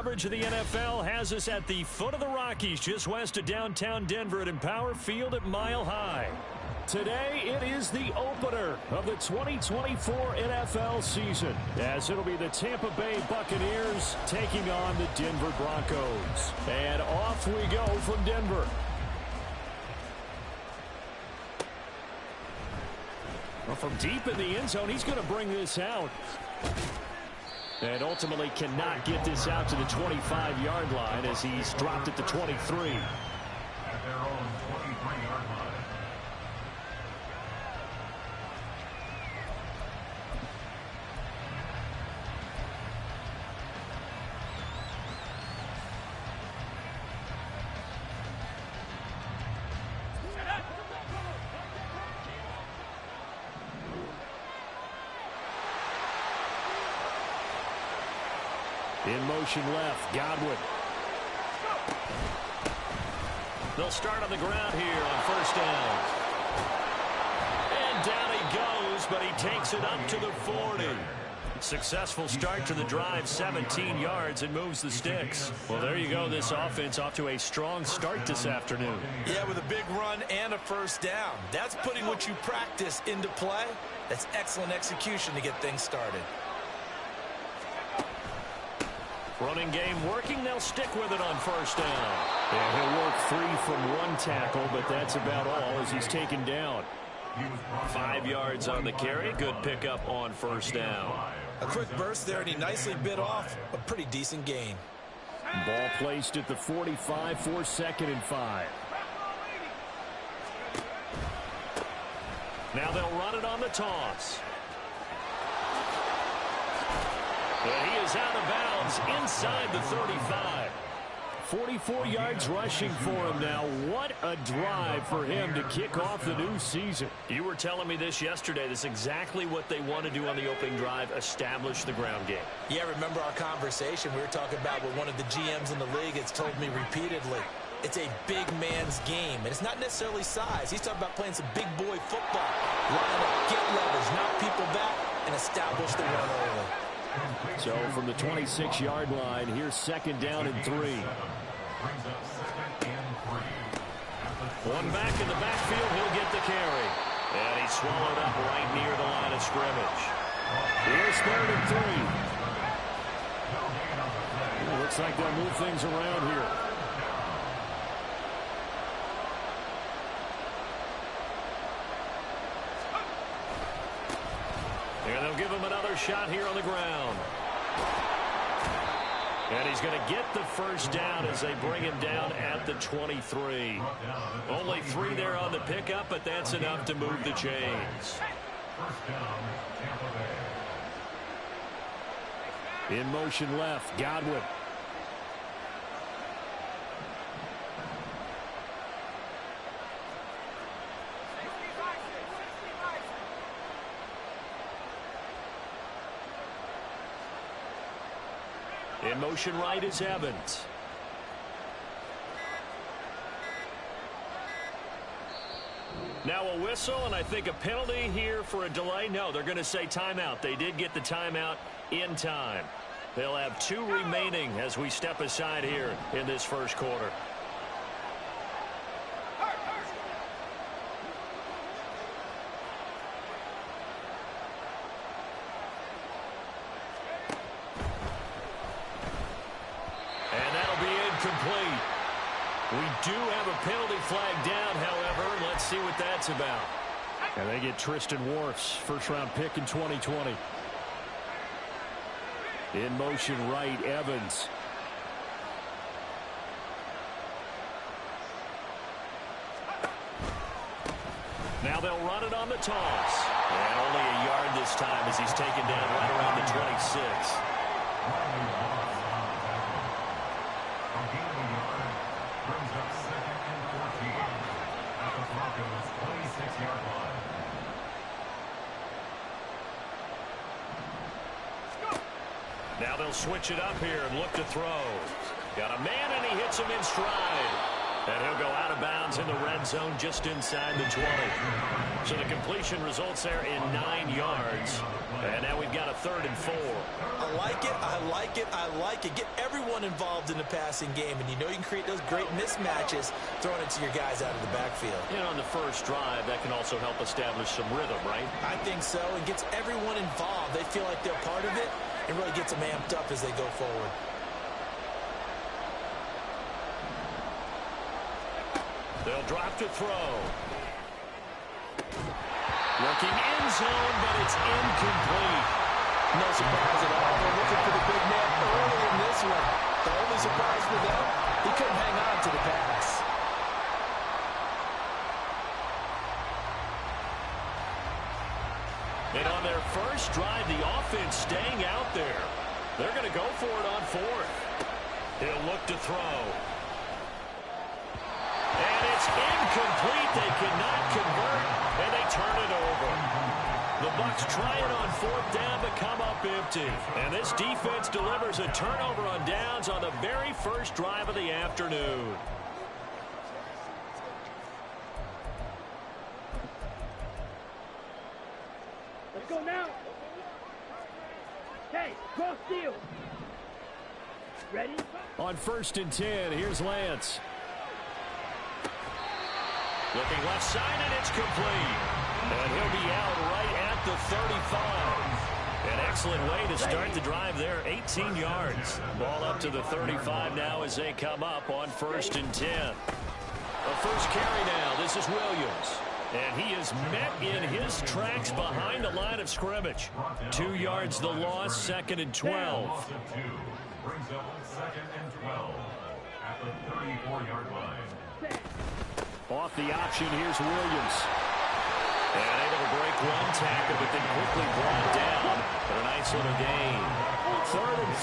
Coverage of the NFL has us at the foot of the Rockies, just west of downtown Denver at Empower Field at Mile High. Today, it is the opener of the 2024 NFL season, as it'll be the Tampa Bay Buccaneers taking on the Denver Broncos. And off we go from Denver. Well, from deep in the end zone, he's going to bring this out. And ultimately cannot get this out to the 25-yard line as he's dropped it to 23. At their own 23-yard line. In motion left, Godwin. They'll start on the ground here on first down. And down he goes, but he takes it up to the 40. Successful start to the drive, 17 yards, and moves the sticks. Well, there you go. This offense off to a strong start this afternoon. Yeah, with a big run and a first down. That's putting what you practice into play. That's excellent execution to get things started. Running game working. They'll stick with it on first down. Yeah, he'll work free from one tackle, but that's about all as he's taken down. 5 yards on the carry. Good pickup on first down. A quick burst there, and he nicely bit off a pretty decent gain. Ball placed at the 45 for 2nd and 5. Now they'll run it on the toss. And he is out of bounds inside the 35. 44 yards rushing for him now. What a drive for him to kick off the new season. You were telling me this yesterday. This is exactly what they want to do on the opening drive, establish the ground game. Yeah, remember our conversation we were talking about where one of the GMs in the league has told me repeatedly, it's a big man's game. And it's not necessarily size. He's talking about playing some big boy football. Line up, get leverage, knock people back, and establish the run early. So from the 26-yard line, here's 2nd down and 3. One back in the backfield, he'll get the carry. And he's swallowed up right near the line of scrimmage. Here's 3rd and 3. Looks like they'll move things around here. And they'll give him another shot here on the ground. And he's going to get the first down as they bring him down at the 23. Only 3 there on the pickup, but that's enough to move the chains. In motion left, Godwin. In motion right is Evans. Now a whistle, and I think a penalty here for a delay. No, they're going to say timeout. They did get the timeout in time. They'll have 2 remaining as we step aside here in this first quarter. Complete. We do have a penalty flag down, however. Let's see what that's about. And they get Tristan Wirfs, first-round pick in 2020. In motion right, Evans. Now they'll run it on the toss. And only a yard this time as he's taken down right around the 26. Now they'll switch it up here and look to throw. Got a man, and he hits him in stride. And he'll go out of bounds in the red zone just inside the 20. So the completion results there in 9 yards. And now we've got a 3rd and 4. I like it, I like it, I like it. Get everyone involved in the passing game, and you know you can create those great mismatches throwing it to your guys out of the backfield. And on the first drive, that can also help establish some rhythm, right? I think so. It gets everyone involved. They feel like they're part of it. It really gets them amped up as they go forward. They'll drop to throw. Looking in zone, but it's incomplete. No surprise at all. They're looking for the big man early in this one. The only surprise for them, he couldn't hang on to the pass. And on their first drive, the offense staying out there. They're going to go for it on 4th. He'll look to throw. And it's incomplete. They cannot convert, and they turn it over. The Bucs try it on 4th down, but come up empty. And this defense delivers a turnover on downs on the very first drive of the afternoon. Let's go now. Hey, cross field. Ready? On 1st and 10, here's Lance. Looking left side, and it's complete. And he'll be out right at the 35. An excellent way to start the drive there, 18 yards. Ball up to the 35 now as they come up on 1st and 10. A first carry now. This is Williams. And he is met in his tracks behind the line of scrimmage. 2 yards the loss, 2nd and 12. Brings up 2nd and 12 at the 34-yard line. Off the option, here's Williams. And able to break one tackle, but then quickly brought down. But a nice little gain. 3rd and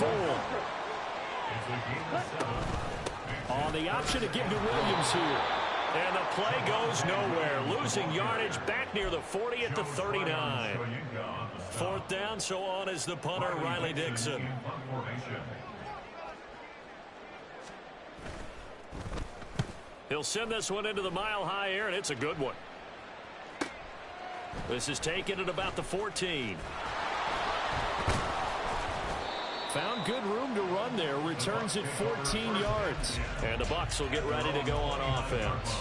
4. On the option to give to Williams here. And the play goes nowhere. Losing yardage back near the 40 at the 39. 4th down, so on is the punter, Riley Dixon. He'll send this one into the mile-high air, and it's a good one. This is taken at about the 14. Found good room to run there. Returns at 14 yards. And the Bucs will get ready to go on offense.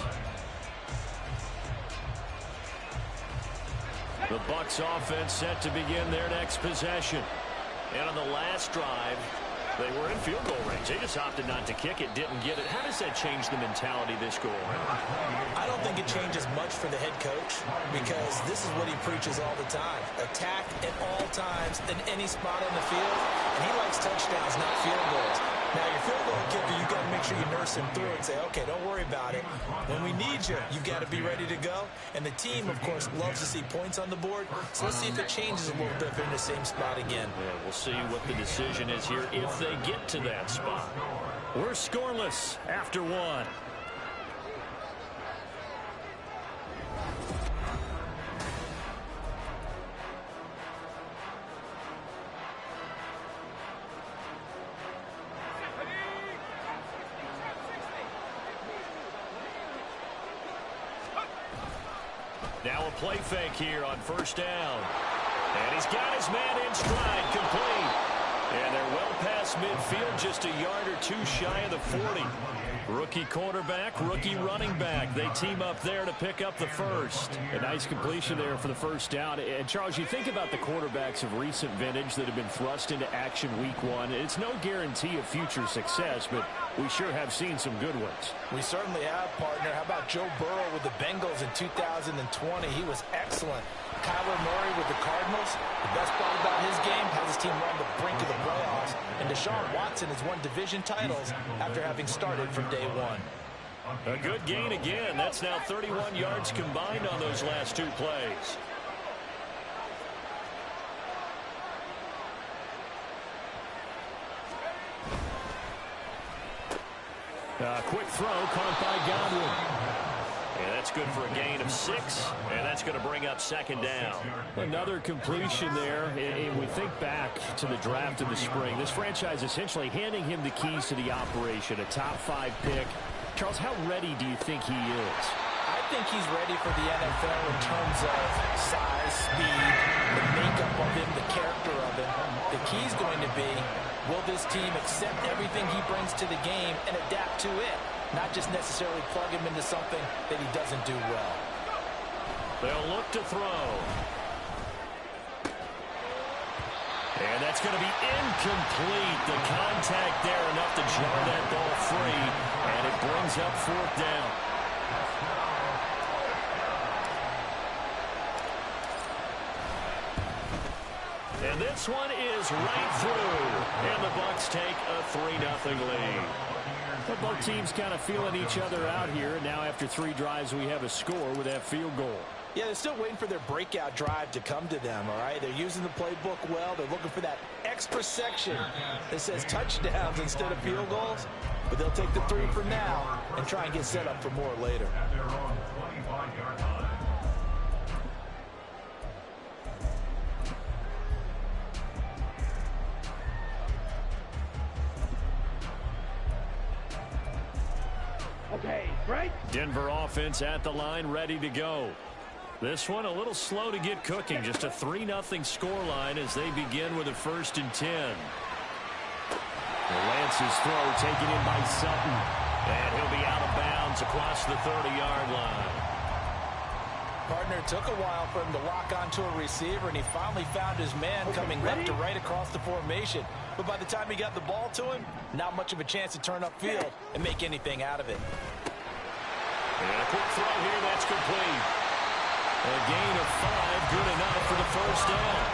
The Bucs offense set to begin their next possession. And on the last drive, they were in field goal range. They just opted not to kick it, didn't get it. How does that change the mentality this go around? I don't think it changes much for the head coach because this is what he preaches all the time. Attack at all times in any spot on the field, and he likes touchdowns, not field goals. Now, your field goal kicker, you've got to make sure you nurse him through and say, okay, don't worry about it. When we need you, you've got to be ready to go. And the team, of course, loves to see points on the board. So let's see if it changes a little bit if they're in the same spot again. Yeah, we'll see what the decision is here if they get to that spot. We're scoreless after 1. Now a play fake here on 1st down. And he's got his man in stride, complete. And they're well past midfield, just a yard or 2 shy of the 40. Rookie quarterback, rookie running back. They team up there to pick up the first. A nice completion there for the 1st down. And, Charles, you think about the quarterbacks of recent vintage that have been thrust into action week 1. It's no guarantee of future success, but we sure have seen some good ones. We certainly have, partner. How about Joe Burrow with the Bengals in 2020? He was excellent. Kyler Murray with the Cardinals. The best part about his game has his team on the brink of the playoffs. And Deshaun Watson has won division titles after having started from day 1. A good gain again. That's now 31 yards combined on those last 2 plays. Quick throw caught by Godwin. And that's good for a gain of 6, and that's going to bring up 2nd down. Another completion there, and we think back to the draft in the spring. This franchise essentially handing him the keys to the operation, a top 5 pick. Charles, how ready do you think he is? I think he's ready for the NFL in terms of size, speed, the makeup of him, the character of him. The key's going to be, will this team accept everything he brings to the game and adapt to it? Not just necessarily plug him into something that he doesn't do well. They'll look to throw. And that's going to be incomplete. The contact there enough to jar that ball free. And it brings up fourth down. And this one is right through. And the Bucs take a 3-0 lead. But both teams kind of feeling each other out here. And now after 3 drives, we have a score with that field goal. Yeah, they're still waiting for their breakout drive to come to them, all right? They're using the playbook well. They're looking for that extra section that says touchdowns instead of field goals. But they'll take the 3 for now and try and get set up for more later. At their own 25-yard line. Okay, right? Denver offense at the line, ready to go. This one a little slow to get cooking. Just a 3-0 scoreline as they begin with a 1st and 10. Lance's throw taken in by Sutton. And he'll be out of bounds across the 30-yard line. Partner, took a while for him to lock onto a receiver, and he finally found his man coming left to right across the formation. But by the time he got the ball to him, not much of a chance to turn upfield and make anything out of it. And a quick throw here, that's complete. A gain of 5, good enough for the first down.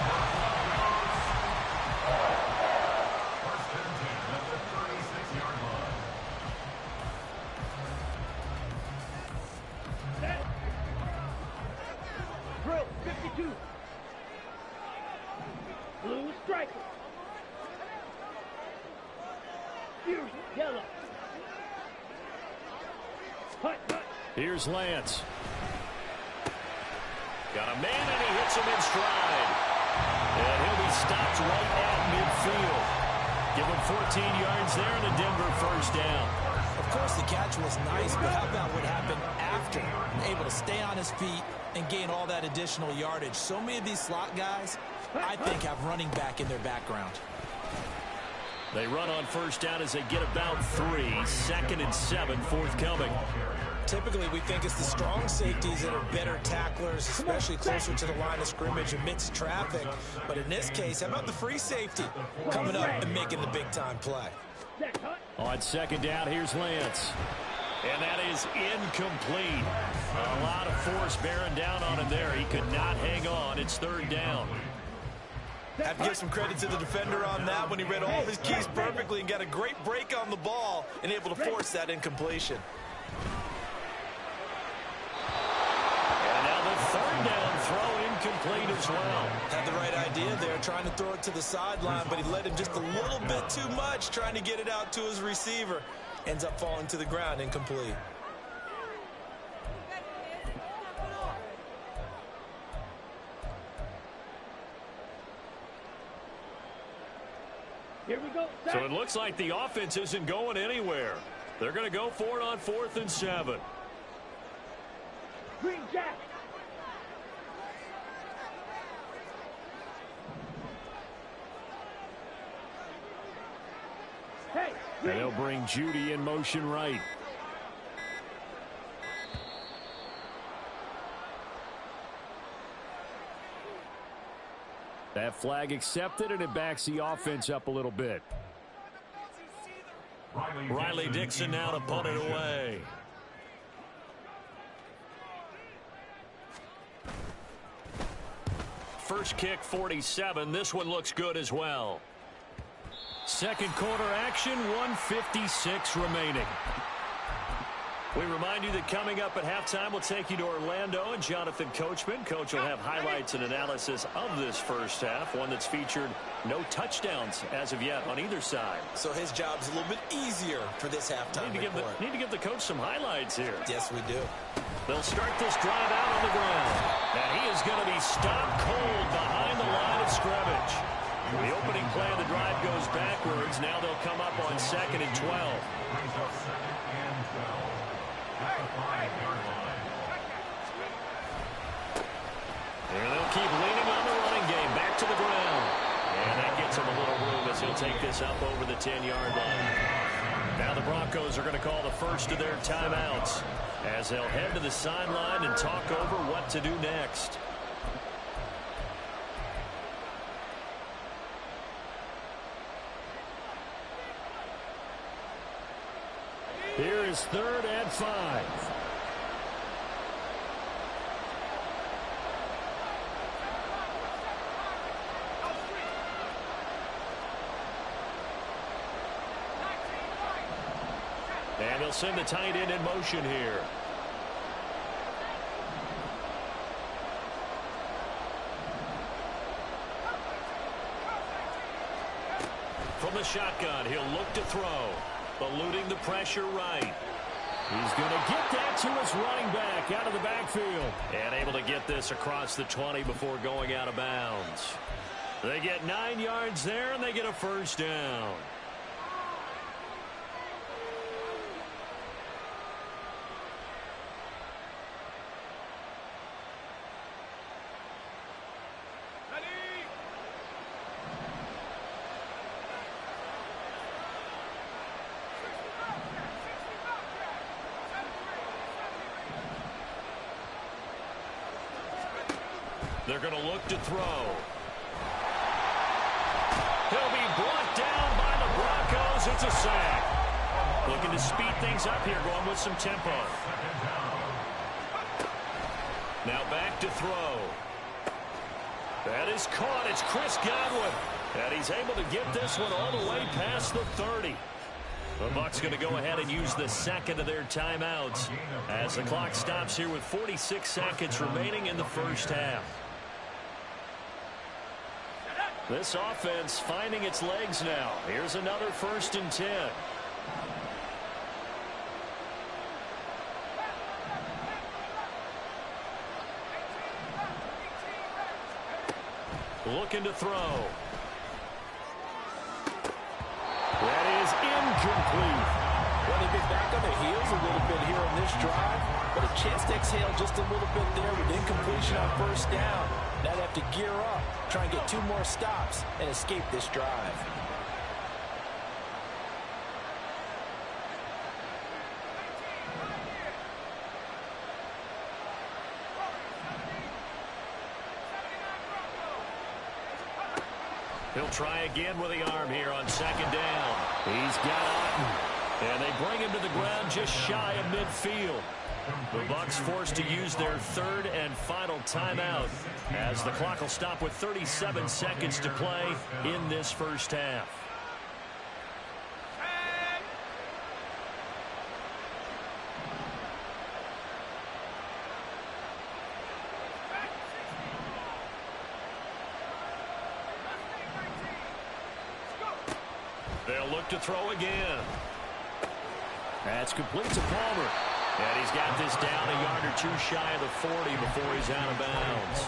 First and 10 at the 36-yard line. Set. Drill, 52. Blue striker. Fierce, yellow. Hut, hut. Here's Lance. Got a man, and he hits him in stride. And he'll be stopped right at midfield. Give him 14 yards there and a Denver first down. Of course, the catch was nice, but how about what happened after? Able to stay on his feet and gain all that additional yardage. So many of these slot guys, I think, have running back in their background. They run on first down as they get about 3. 2nd and 7 forthcoming. Typically, we think it's the strong safeties that are better tacklers, especially closer to the line of scrimmage amidst traffic. But in this case, how about the free safety coming up and making the big-time play? On 2nd down, here's Lance. And that is incomplete. A lot of force bearing down on him there. He could not hang on. It's 3rd down. I have to give some credit to the defender on that when he read all of his keys perfectly and got a great break on the ball and able to force that incompletion. And now the 3rd down throw incomplete as well. Had the right idea there, trying to throw it to the sideline, but he led him just a little bit too much, trying to get it out to his receiver. Ends up falling to the ground, incomplete. Here we go. Set. So it looks like the offense isn't going anywhere. They're going to go for it on 4th and 7. Green Jack. Hey, And they'll bring Judy in motion right. That flag accepted, and it backs the offense up a little bit. Riley Dixon now to punt it away. First kick, 47. This one looks good as well. Second quarter action, 1:56 remaining. We remind you that coming up at halftime, we'll take you to Orlando and Jonathan Coachman. Coach will have highlights and analysis of this first half, one that's featured no touchdowns as of yet on either side. So his job's a little bit easier for this halftime report. Need to give the coach some highlights here. Yes, we do. They'll start this drive out on the ground. And he is going to be stopped cold behind the line of scrimmage. The opening play of the drive goes backwards. Now they'll come up on 2nd and 12. Brings up 2nd and 12 at the 5-yard line. And they'll keep leaning on the running game. Back to the ground. And that gets him a little room as he'll take this up over the 10-yard line. Now the Broncos are going to call the first of their timeouts as they'll head to the sideline and talk over what to do next. Here is 3rd and 5. And they'll send the tight end in motion here. From the shotgun, he'll look to throw. Eluding the pressure right. He's going to get that to his running back out of the backfield. And able to get this across the 20 before going out of bounds. They get 9 yards there, and they get a first down. They're going to look to throw. He'll be brought down by the Broncos. It's a sack. Looking to speed things up here, going with some tempo. Now back to throw. That is caught. It's Chris Godwin. And he's able to get this one all the way past the 30. The Bucs going to go ahead and use the second of their timeouts as the clock stops here with 46 seconds remaining in the first half. This offense finding its legs now. Here's another 1st and 10. Looking to throw. That is incomplete. Well, they've been back on their heels a little bit here on this drive, but a chance to exhale just a little bit there with incompletion on 1st down. Now they have to gear up, try and get 2 more stops, and escape this drive. He'll try again with the arm here on 2nd down. He's got Otten. And they bring him to the ground just shy of midfield. The Bucs forced to use their 3rd and final timeout as the clock will stop with 37 seconds to play in this first half. They'll look to throw again. That's complete to Palmer. And he's got this down a yard or 2 shy of the 40 before he's out of bounds.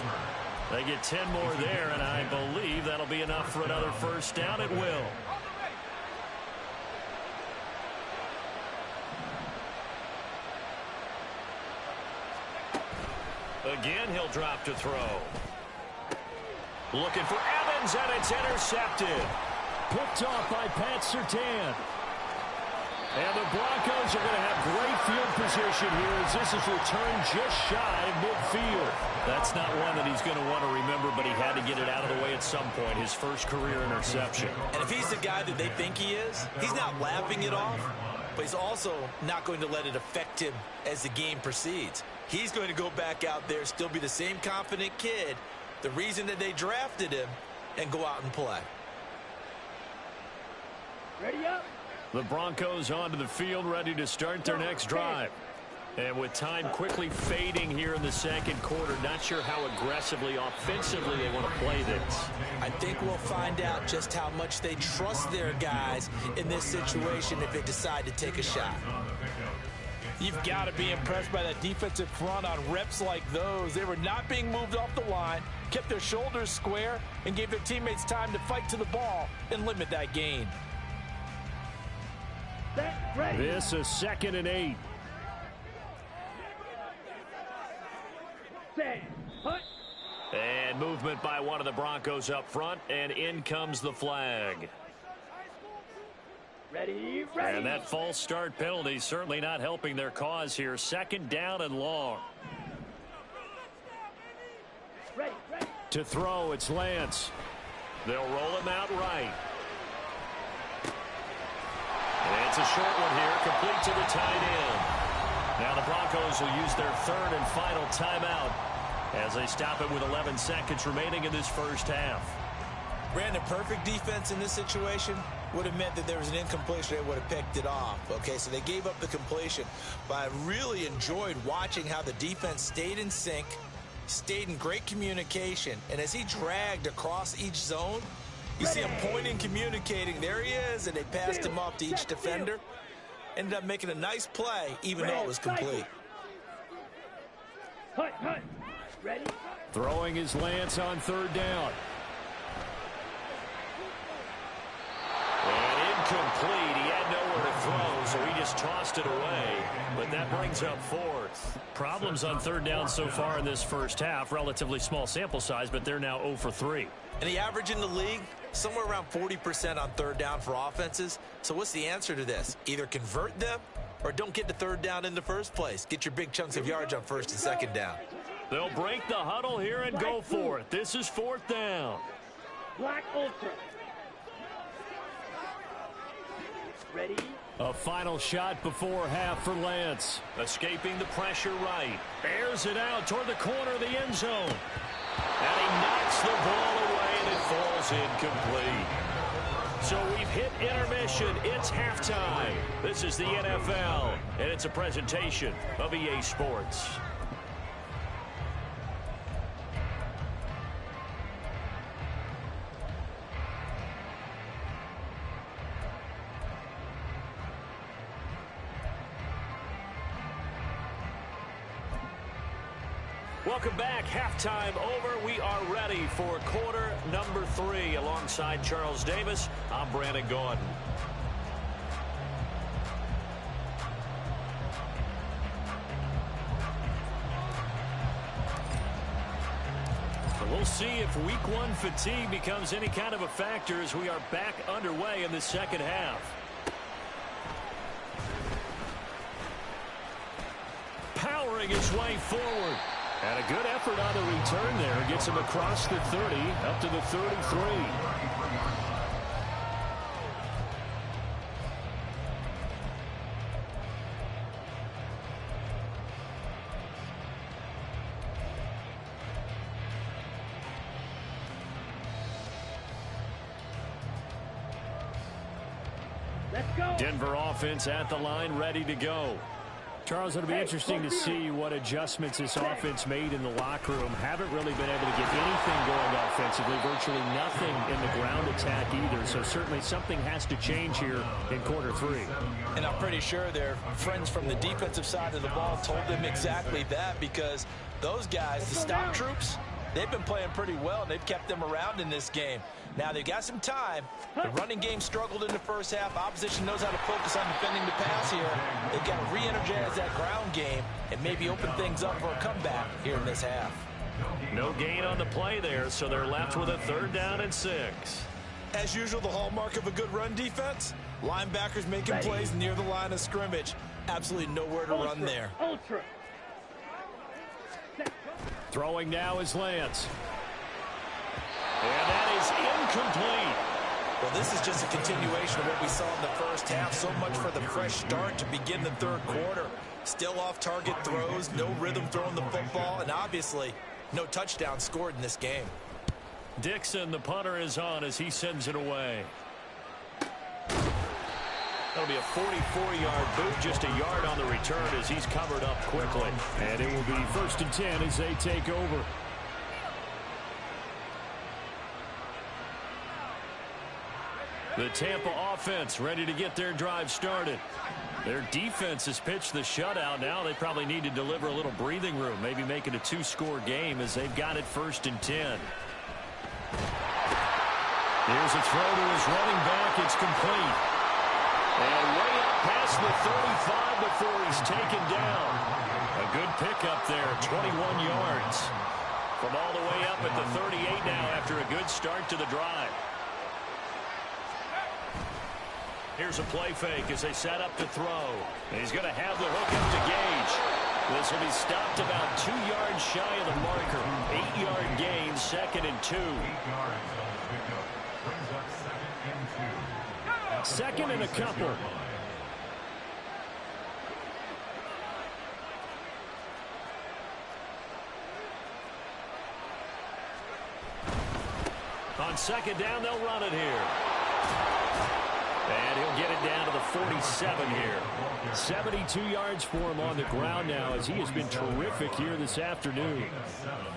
They get 10 more there, and I believe that'll be enough for another first down. It will. Again, he'll drop to throw. Looking for Evans, and it's intercepted. Picked off by Pat Surtain. And the Broncos are going to have great field position here as this is returned just shy of midfield. That's not one that he's going to want to remember, but he had to get it out of the way at some point, his first career interception. And if he's the guy that they think he is, he's not laughing it off, but he's also not going to let it affect him as the game proceeds. He's going to go back out there, still be the same confident kid, the reason that they drafted him, and go out and play. Ready up. The Broncos onto the field, ready to start their next drive. And with time quickly fading here in the second quarter, not sure how aggressively, offensively they want to play this. I think we'll find out just how much they trust their guys in this situation if they decide to take a shot. You've got to be impressed by that defensive front on reps like those. They were not being moved off the line, kept their shoulders square, and gave their teammates time to fight to the ball and limit that gain. This is 2nd and 8. And movement by one of the Broncos up front, and in comes the flag. Ready. And that false start penalty certainly not helping their cause here. 2nd down and long. Ready. To throw, it's Lance. They'll roll him out right. And it's a short one here, complete to the tight end. Now the Broncos will use their 3rd and final timeout as they stop it with 11 seconds remaining in this first half. Brandon, perfect defense in this situation would have meant that there was an incompletion. They would have picked it off. Okay, so they gave up the completion. But I really enjoyed watching how the defense stayed in sync, stayed in great communication, and as he dragged across each zone, you see him pointing, communicating. There he is, and they passed him off to each defender. Ended up making a nice play, even though it was complete. Hut. Ready. Throwing his Lance on 3rd down. And incomplete. He had nowhere to throw, so he just tossed it away. But that brings up 4th. Problems on 3rd down so far in this first half. Relatively small sample size, but they're now 0 for 3. And the average in the league, somewhere around 40% on 3rd down for offenses. So what's the answer to this? Either convert them or don't get the 3rd down in the first place. Get your big chunks of yards on 1st and 2nd down. They'll break the huddle here and go for it. This is 4th down. Black Ultra. Ready. A final shot before half for Lance. Escaping the pressure right. Airs it out toward the corner of the end zone. And he knocks the ball away, and it falls incomplete. So we've hit intermission. It's halftime. This is the NFL, and it's a presentation of EA Sports. Welcome back. Halftime over. We are ready for quarter number 3. Alongside Charles Davis, I'm Brandon Gaudin. We'll see if week 1 fatigue becomes any kind of a factor as we are back underway in the second half. Powering his way forward. And a good effort on the return there. Gets him across the 30, up to the 33. Let's go. Denver offense at the line, ready to go. Charles, it'll be interesting to see what adjustments this offense made in the locker room. Haven't really been able to get anything going offensively, virtually nothing in the ground attack either. So certainly something has to change here in quarter 3. And I'm pretty sure their friends from the defensive side of the ball told them exactly that, because those guys, the stock troops, they've been playing pretty well, and they've kept them around in this game. Now, they've got some time. The running game struggled in the first half. Opposition knows how to focus on defending the pass here. They've got to re-energize that ground game and maybe open things up for a comeback here in this half. No gain on the play there, so they're left with a 3rd down and 6. As usual, the hallmark of a good run defense, linebackers making plays near the line of scrimmage. Absolutely nowhere to run there. Ultra. Throwing now is Lance. And that is incomplete. Well, this is just a continuation of what we saw in the first half. So much for the fresh start to begin the 3rd quarter. Still off-target throws, no rhythm throwing the football, and obviously no touchdown scored in this game. Dixon, the punter, is on as he sends it away. That'll be a 44-yard boot, just a yard on the return as he's covered up quickly. And it will be 1st and 10 as they take over. The Tampa offense ready to get their drive started. Their defense has pitched the shutout. Now they probably need to deliver a little breathing room, maybe make it a 2-score game as they've got it 1st and 10. Here's a throw to his running back. It's complete. And way up past the 35 before he's taken down. A good pickup there, 21 yards. From all the way up at the 38 now after a good start to the drive. Here's a play fake as they set up to throw. And he's going to have the hook up to Gage. This will be stopped about 2 yards shy of the marker. 8-yard gain, 2nd and 2. 8 yards on the pickup. Brings up 2nd and 2. 2nd and a couple. On 2nd down, they'll run it here. And he'll get it down to the 47 here. 72 yards for him on the ground now as he has been terrific here this afternoon.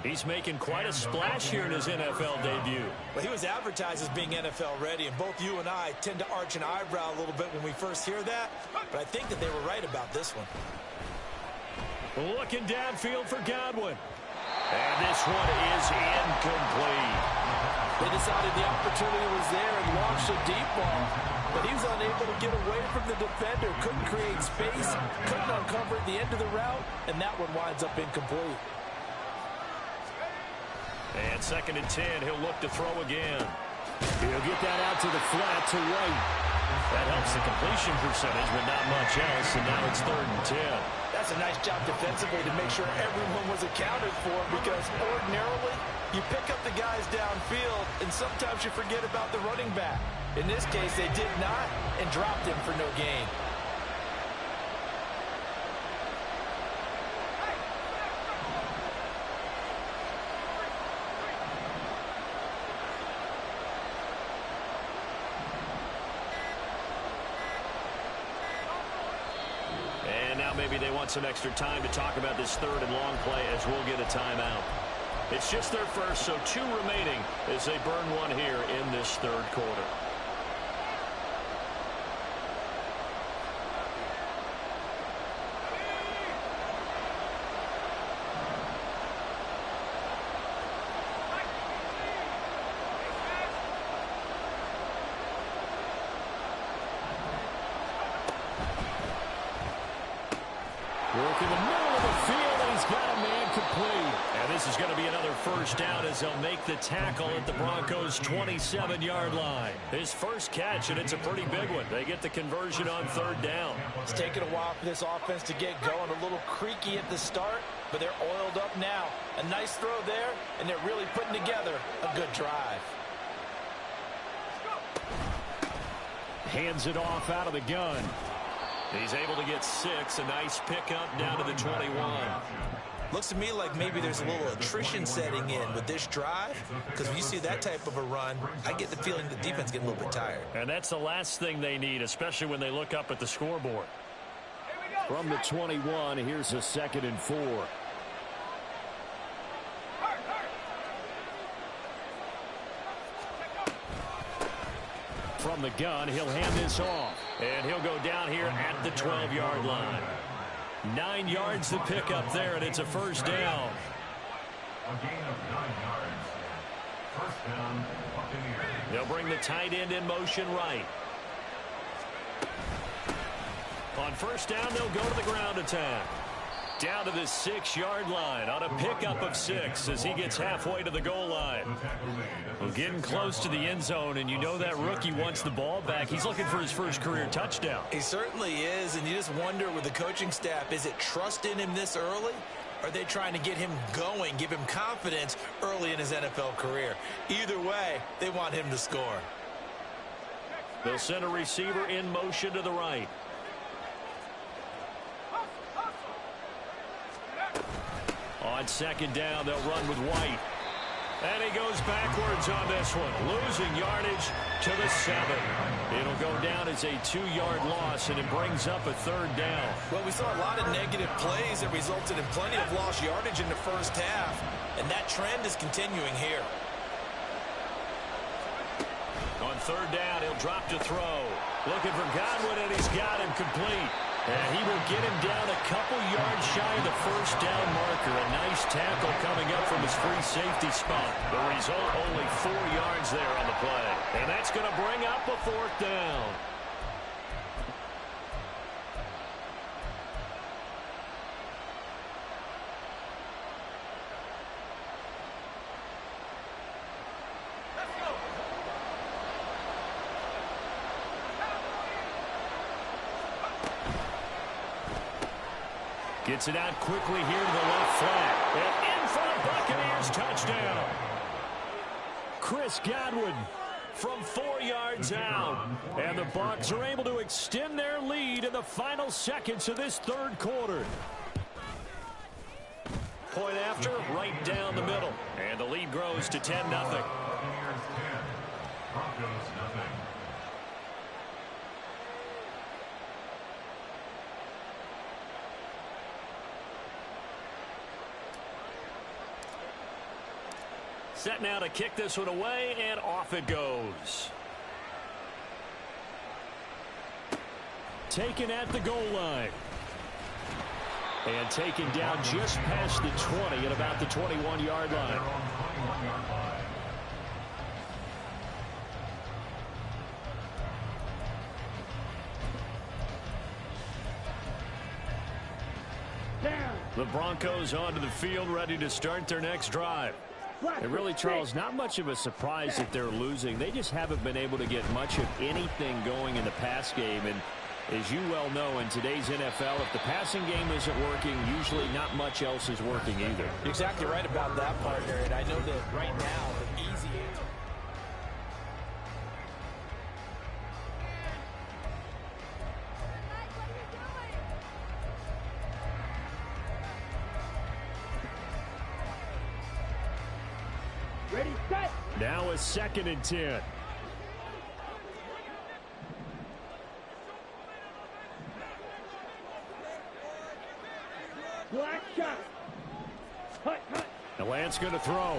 He's making quite a splash here in his NFL debut. Well, he was advertised as being NFL ready, and both you and I tend to arch an eyebrow a little bit when we first hear that, but I think that they were right about this one. Looking downfield for Godwin. And this one is incomplete. They decided the opportunity was there and launched a deep ball, but he was unable to get away from the defender, couldn't create space, couldn't uncover the end of the route, and that one winds up incomplete. And 2nd and 10, he'll look to throw again. He'll get that out to the flat to White. That helps the completion percentage, but not much else, and now it's 3rd and 10. That's a nice job defensively to make sure everyone was accounted for, because ordinarily you pick up the guys downfield and sometimes you forget about the running back. In this case, they did not and dropped him for no gain. And now maybe they want some extra time to talk about this 3rd and long play as we'll get a timeout. It's just their first, so 2 remaining as they burn one here in this 3rd quarter. Work in the middle of the field, and he's got a man complete. And this is going to be another 1st down as they'll make the tackle at the Broncos' 27-yard line. His first catch, and it's a pretty big one. They get the conversion on 3rd down. It's taken a while for this offense to get going. A little creaky at the start, but they're oiled up now. A nice throw there, and they're really putting together a good drive. Hands it off out of the gun. He's able to get 6. A nice pickup down to the 21. Looks to me like maybe there's a little attrition setting in with this drive, because when you see that type of a run, I get the feeling the defense getting a little bit tired. And that's the last thing they need, especially when they look up at the scoreboard. From the 21, here's a 2nd and 4. From the gun, he'll hand this off. And he'll go down here at the 12-yard line. 9 yards to pick up there, and it's a 1st down. A gain of 9 yards. 1st down, Buccaneers. They'll bring the tight end in motion right. On 1st down, they'll go to the ground attack. Down to the 6-yard line on a pickup of 6 as he gets halfway to the goal line. Well, getting close to the end zone, and you know that rookie wants the ball back. He's looking for his first career touchdown. He certainly is, and you just wonder with the coaching staff, is it trust in him this early? Or are they trying to get him going, give him confidence early in his NFL career? Either way, they want him to score. They'll send a receiver in motion to the right. On 2nd down, they'll run with White. And he goes backwards on this one, losing yardage to the 7. It'll go down as a 2-yard loss, and it brings up a 3rd down. Well, we saw a lot of negative plays that resulted in plenty of lost yardage in the first half, and that trend is continuing here. On 3rd down, he'll drop to throw. Looking for Godwin, and he's got him complete. And he will get him down a couple yards shy of the first down marker. A nice tackle coming up from his free safety spot. The result, only 4 yards there on the play. And that's going to bring up a 4th down. Gets it out quickly here to the left flat. And in for the Buccaneers touchdown. Chris Godwin from 4 yards out. And the Bucs are able to extend their lead in the final seconds of this 3rd quarter. Point after, right down the middle. And the lead grows to 10-0. Buccaneers 10, Broncos nothing. Set now to kick this one away, and off it goes. Taken at the goal line. And taken down just past the 20 at about the 21-yard line. The Broncos onto the field, ready to start their next drive. And really, Charles, not much of a surprise that they're losing. They just haven't been able to get much of anything going in the pass game. And as you well know, in today's NFL, if the passing game isn't working, usually not much else is working either. You're exactly right about that, partner. And I know that right now, the easy answer. Ready, set. Now a 2nd and 10. Black shot. Hut, hut. The Lance going to throw.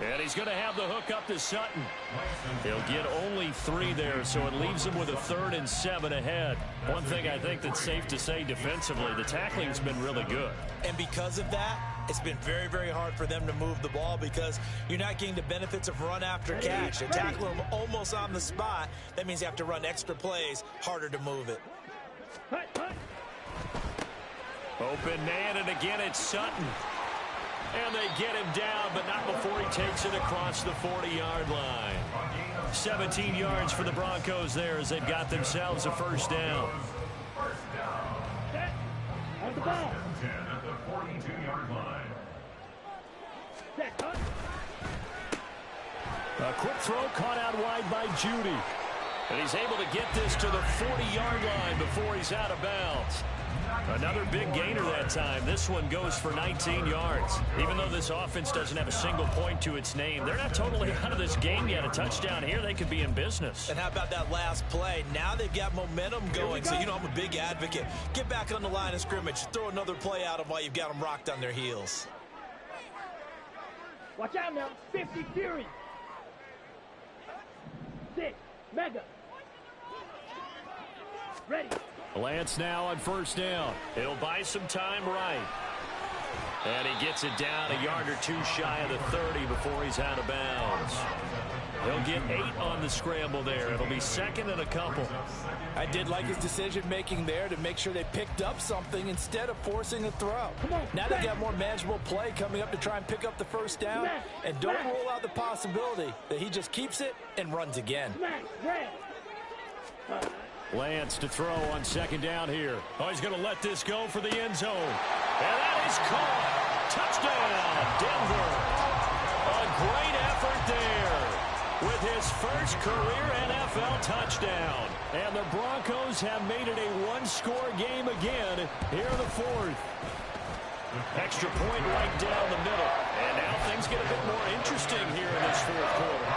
And he's going to have the hook up to Sutton. He'll get only 3 there, so it leaves him with a 3rd and 7 ahead. One thing I think that's safe to say defensively, the tackling's been really good. And because of that, it's been very, very hard for them to move the ball because you're not getting the benefits of run after catch. They're tackling them almost on the spot. That means you have to run extra plays, harder to move it. Hut, hut. Open man, and again it's Sutton. And they get him down, but not before he takes it across the 40-yard line. 17 yards for the Broncos there as they've got themselves a 1st down. Set. On the ball. 10 at the 42-yard line. Set, hut. A quick throw caught out wide by Judy. And he's able to get this to the 40-yard line before he's out of bounds. Another big gainer that time. This one goes for 19 yards. Even though this offense doesn't have a single point to its name, they're not totally out of this game yet. A touchdown here, they could be in business. And how about that last play? Now they've got momentum going. So, you know, I'm a big advocate. Get back on the line of scrimmage. Throw another play out of while you've got them rocked on their heels. Watch out now. 50 Fury. 6. Mega. Ready. Lance now on 1st down. He'll buy some time right. And he gets it down a yard or 2 shy of the 30 before he's out of bounds. He'll get 8 on the scramble there. It'll be 2nd and a couple. I did like his decision-making there to make sure they picked up something instead of forcing a throw. Now they've got more manageable play coming up to try and pick up the 1st down. And don't rule out the possibility that he just keeps it and runs again. Smash. Red. Lance to throw on 2nd down here. Oh, he's going to let this go for the end zone. And that is caught. Touchdown, Denver. A great effort there with his first career NFL touchdown. And the Broncos have made it a 1-score game again here in the 4th. Extra point right down the middle. And now things get a bit more interesting here in this 4th quarter.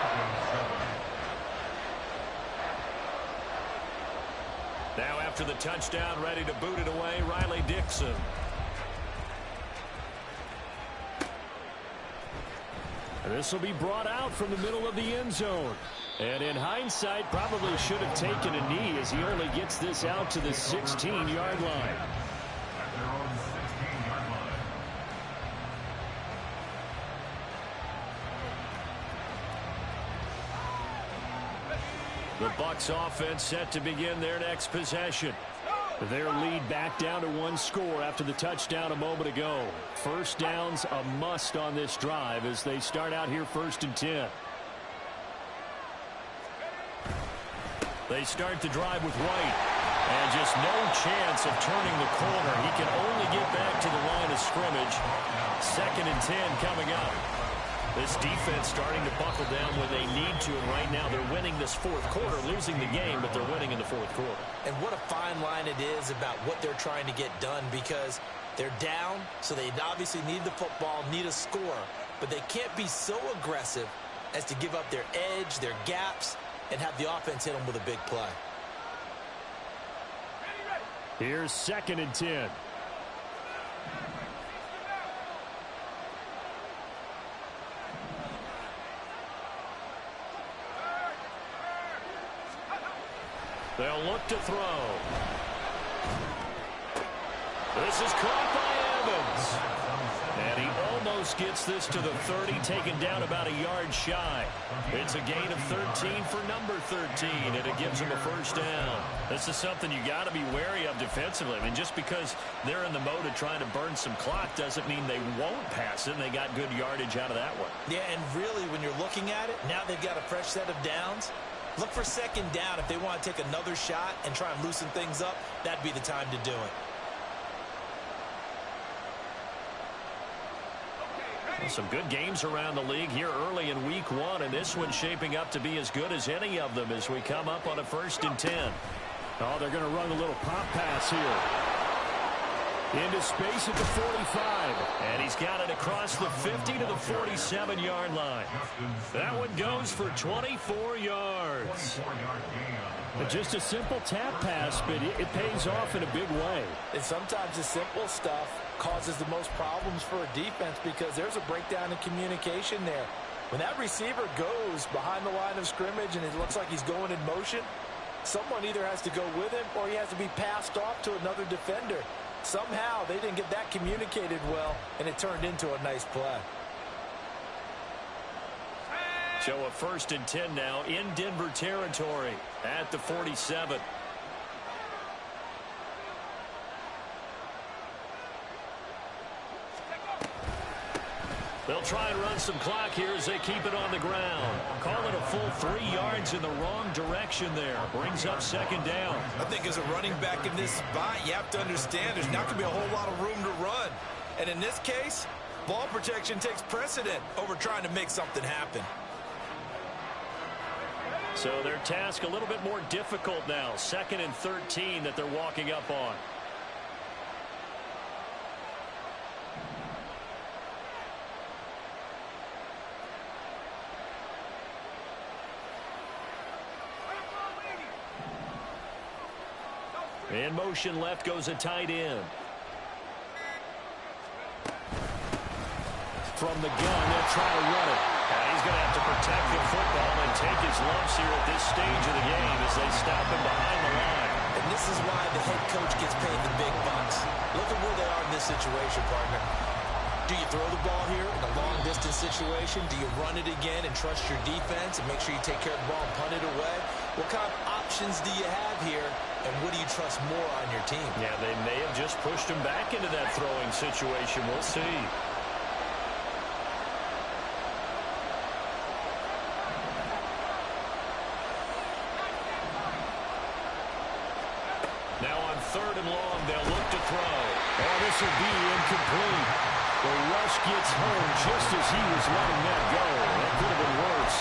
Now after the touchdown, ready to boot it away, Riley Dixon. And this will be brought out from the middle of the end zone. And in hindsight, probably should have taken a knee as he only gets this out to the 16-yard line. At their own 16-yard line. The Bucs offense set to begin their next possession. Their lead back down to one score after the touchdown a moment ago. First down's a must on this drive as they start out here 1st and 10. They start the drive with White. And just no chance of turning the corner. He can only get back to the line of scrimmage. 2nd and 10 coming up. This defense starting to buckle down when they need to, and right now they're winning this 4th quarter, losing the game, but they're winning in the 4th quarter. And what a fine line it is about what they're trying to get done, because they're down, so they obviously need the football, need a score, but they can't be so aggressive as to give up their edge, their gaps, and have the offense hit them with a big play. Here's 2nd and 10. They'll look to throw. This is caught by Evans. And he almost gets this to the 30, taken down about a yard shy. It's a gain of 13 for number 13, and it gives him a first down. This is something you got to be wary of defensively. I mean, just because they're in the mode of trying to burn some clock doesn't mean they won't pass it, and they got good yardage out of that one. Yeah, and really, when you're looking at it, now they've got a fresh set of downs. Look for 2nd down. If they want to take another shot and try and loosen things up, that'd be the time to do it. Well, some good games around the league here early in week 1, and this one's shaping up to be as good as any of them as we come up on a 1st and 10. Oh, they're going to run a little pop pass here. Into space at the 45. And he's got it across the 50 to the 47-yard line. That one goes for 24 yards. Just a simple tap pass, but it pays off in a big way. And sometimes the simple stuff causes the most problems for a defense because there's a breakdown in communication there. When that receiver goes behind the line of scrimmage and it looks like he's going in motion, someone either has to go with him or he has to be passed off to another defender. Somehow they didn't get that communicated well, and it turned into a nice play. So a 1st and 10 now in Denver territory at the 47. They'll try and run some clock here as they keep it on the ground. Call it a full 3 yards in the wrong direction there. Brings up 2nd down. I think as a running back in this spot, you have to understand there's not going to be a whole lot of room to run. And in this case, ball protection takes precedent over trying to make something happen. So their task a little bit more difficult now. 2nd and 13 that they're walking up on. In motion left goes a tight end. From the gun, they'll try to run it. And he's going to have to protect the football and take his lumps here at this stage of the game as they stop him behind the line. And this is why the head coach gets paid the big bucks. Look at where they are in this situation, partner. Do you throw the ball here in a long-distance situation? Do you run it again and trust your defense and make sure you take care of the ball and punt it away? What kind of options do you have here, and what do you trust more on your team? Yeah, they may have just pushed him back into that throwing situation. We'll see. Now on 3rd and long, they'll look to throw. Oh, this will be incomplete. The rush gets home just as he was letting that go. That could have been worse.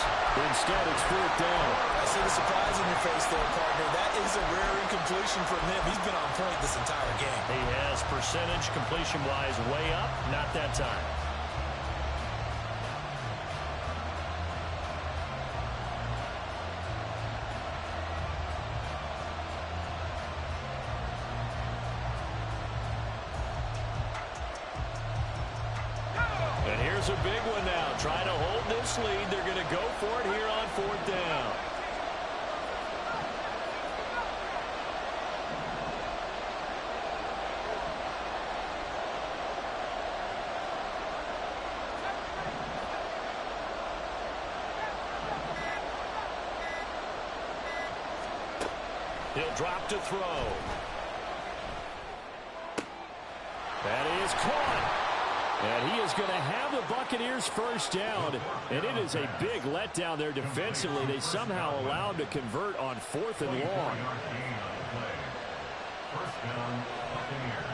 Instead, it's 4th down. I see the surprise in your face there, partner. That is a rare incompletion from him. He's been on point this entire game. He has percentage completion-wise way up. Not that time. Here's a big one now. Trying to hold this lead. They're going to go for it here on 4th down. He'll drop to throw. That is caught. And he is going to have the Buccaneers first down. And it is a big letdown there defensively. They somehow allowed him to convert on 4th and long. First down, Buccaneers.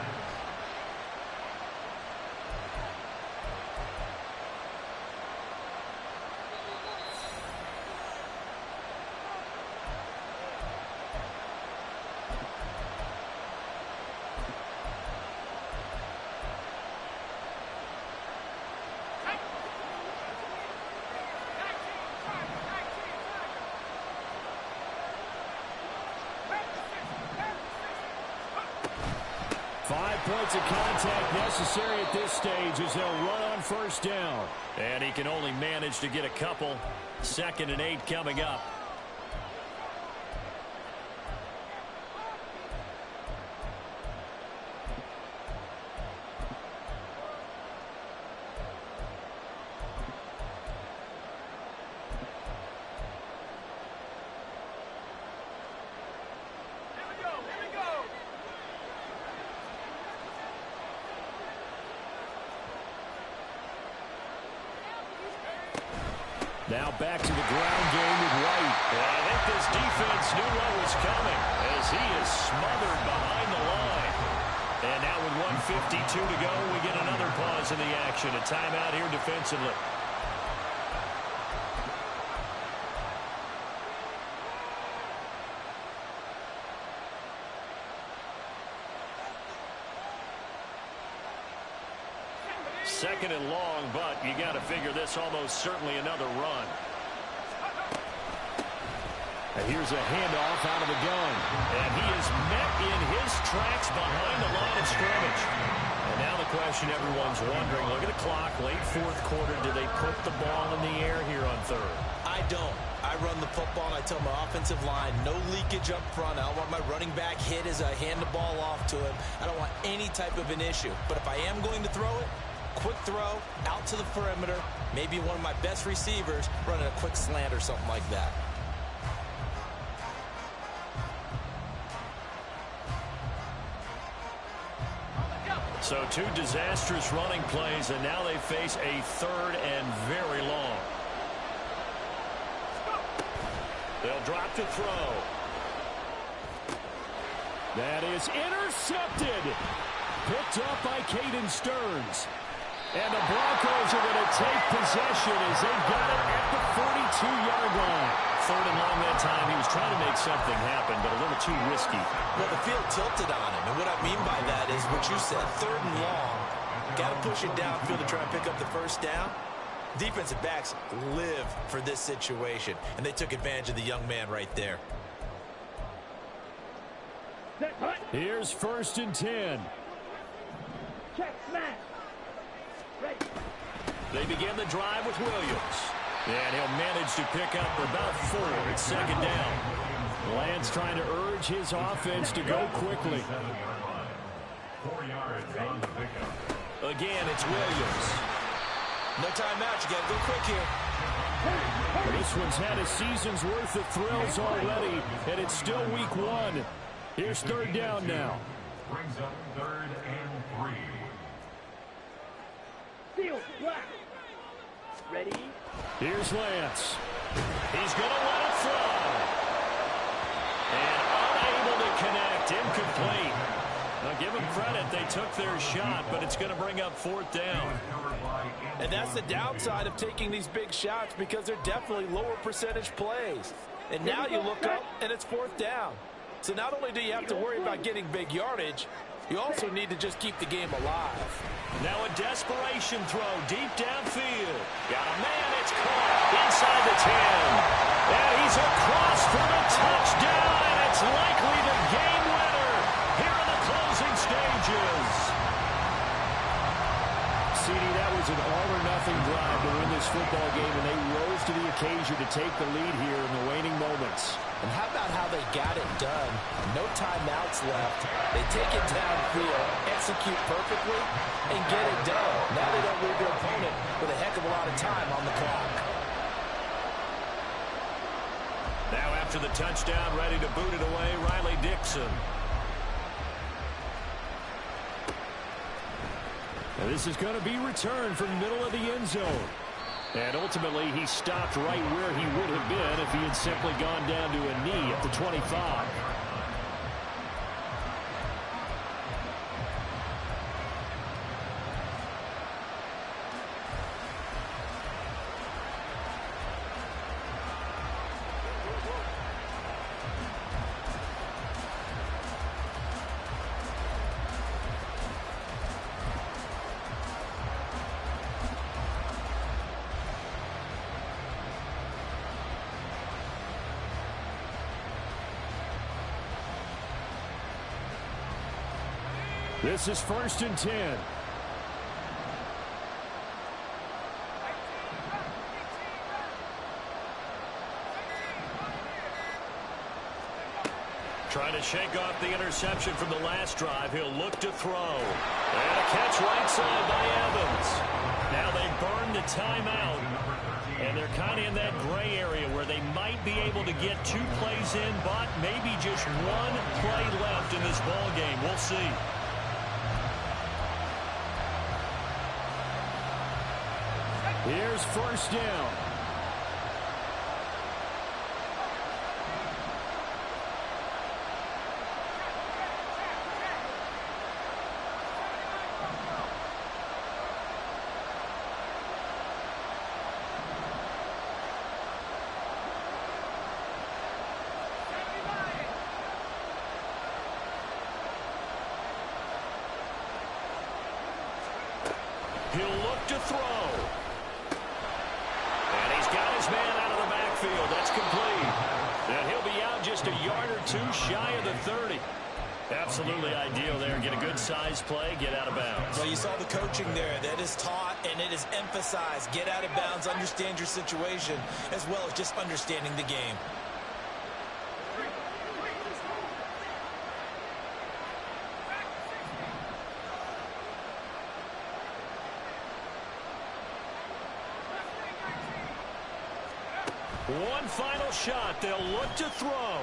Points of contact necessary at this stage as they'll run on first down. And he can only manage to get a couple. 2nd and 8 coming up. Now back to the ground game with White. And I think this defense knew what was coming as he is smothered behind the line. And now with 1:52 to go, we get another pause in the action. A timeout here defensively. Second and long, but you got to figure this almost certainly another run. And here's a handoff out of the gun. And he is met in his tracks behind the line of scrimmage. And now the question everyone's wondering, look at the clock, late 4th quarter, do they put the ball in the air here on 3rd? I don't. I run the football, and I tell my offensive line, no leakage up front. I don't want my running back hit as I hand the ball off to him. I don't want any type of an issue. But if I am going to throw it, quick throw, out to the perimeter, maybe one of my best receivers running a quick slant or something like that. So 2 disastrous running plays, and now they face a 3rd and very long. They'll drop to throw. That is intercepted. Picked up by Caden Stearns. And the Broncos are going to take possession as they've got it at the 42-yard line. 3rd and long that time. He was trying to make something happen, but a little too risky. Well, the field tilted on him, and what I mean by that is what you said, 3rd and long. Got to push it downfield to try and pick up the first down. Defensive backs live for this situation, and they took advantage of the young man right there. Here's 1st and 10. Check, smash. Ready. They begin the drive with Williams. And he'll manage to pick up about 4. It's 2nd down. Lance trying to urge his offense to go quickly. 4 yards on the pickup. Again, it's Williams. No timeout. You got to go quick here. This one's had a season's worth of thrills already, and it's still week 1. Here's 3rd down now. Brings up 3rd and 3. Field, black. Ready. Here's Lance. He's going to let it fly. And unable to connect. Incomplete. Now give them credit. They took their shot, but it's going to bring up 4th down. And that's the downside of taking these big shots because they're definitely lower percentage plays. And now you look up and it's 4th down. So not only do you have to worry about getting big yardage, you also need to just keep the game alive. Now a desperation throw deep downfield. Got a man, it's caught inside the 10. And he's across for the touchdown, and it's likely the game winner here in the closing stages. CD, that was an all-or-nothing drive to win this football game, and they rose to the occasion to take the lead here in the waning moments. And how about how they got it done? No timeouts left. They take it downfield, execute perfectly, and get it done. Now they don't leave their opponent with a heck of a lot of time on the clock. Now after the touchdown, ready to boot it away, Riley Dixon. And this is going to be returned from the middle of the end zone. And ultimately, he stopped right where he would have been if he had simply gone down to a knee at the 25. This is 1st and 10. Trying to shake off the interception from the last drive. He'll look to throw. And a catch right side by Evans. Now they burn the timeout. And they're kind of in that gray area where they might be able to get 2 plays in, but maybe just 1 play left in this ball game. We'll see. Here's 1st down. He'll look to throw. Man out of the backfield. That's complete. And he'll be out just a yard or 2 shy of the 30. Absolutely ideal there. Get a good size play, get out of bounds. Well, you saw the coaching there. That is taught and it is emphasized. Get out of bounds, understand your situation, as well as just understanding the game. One final shot. They'll look to throw.